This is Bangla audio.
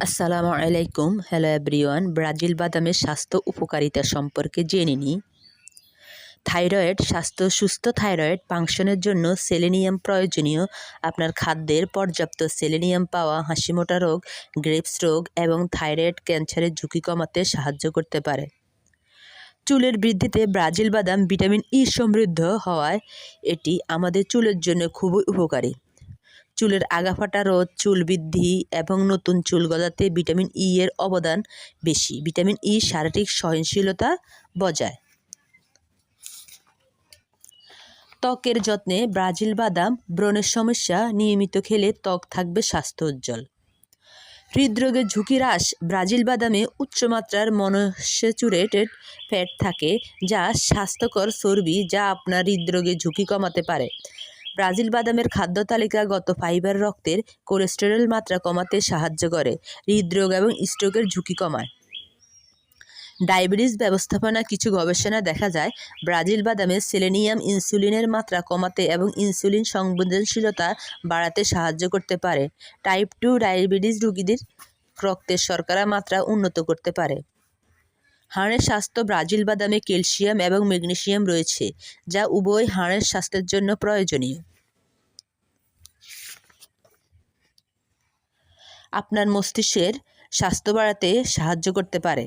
আসসালামু আলাইকুম। Hello everyone. ব্রাজিল বাদামের স্বাস্থ্য উপকারিতা সম্পর্কে জেনে নিই। সুস্থ থাইরয়েড ফাংশনের জন্য সেলেনিয়াম প্রয়োজনীয়। আপনার খাদ্যের পর্যাপ্ত সেলেনিয়াম পাওয়া হাসিমোটা রোগ, গ্রেভস রোগ এবং থাইরয়েড ক্যান্সারের ঝুঁকি কমাতে সাহায্য করতে পারে। চুলের বৃদ্ধিতে ব্রাজিল বাদাম ভিটামিন ই সমৃদ্ধ হওয়ায় এটি আমাদের চুলের জন্য খুবই উপকারী। চুলের আগাফাটা রোধ, চুল বৃদ্ধি এবং নতুন চুল গজাতে ভিটামিন ই এর অবদান বেশি। ভিটামিন ই শারীরিক সহনশীলতা বজায়। ত্বকের যত্নে ব্রাজিল বাদাম, ব্রণের সমস্যা নিয়মিত খেলে ত্বক থাকবে স্বাস্থ্য উজ্জ্বল। হৃদরোগের ঝুঁকি হ্রাস, ব্রাজিল বাদামে উচ্চমাত্রার মনোস্যাচুরেটেড ফ্যাট থাকে, যা স্বাস্থ্যকর চর্বি যা আপনার হৃদরোগের ঝুঁকি কমাতে পারে। ব্রাজিল বাদামের খাদ্য তালিকাগত ফাইবার রক্তের কোলেস্টেরল মাত্রা কমাতে সাহায্য করে, হৃদরোগ এবং স্ট্রোকের ঝুঁকি কমায়। ডায়াবেটিস ব্যবস্থাপনা কিছু গবেষণা দেখা যায় ব্রাজিল বাদামে সেলেনিয়াম ইনসুলিনের মাত্রা কমাতে এবং ইনসুলিন সংবেদনশীলতা বাড়াতে সাহায্য করতে পারে। টাইপ 2 ডায়াবেটিস রোগীদের রক্তের শর্করা মাত্রা উন্নত করতে পারে। হাড়ের স্বাস্থ্য, ব্রাজিল বাদামে ক্যালসিয়াম এবং ম্যাগনেসিয়াম রয়েছে, যা উভয় হাড়ের স্বাস্থ্যের জন্য প্রয়োজনীয়। আপনার মস্তিষ্কের স্বাস্থ্য বাড়াতে সাহায্য করতে পারে।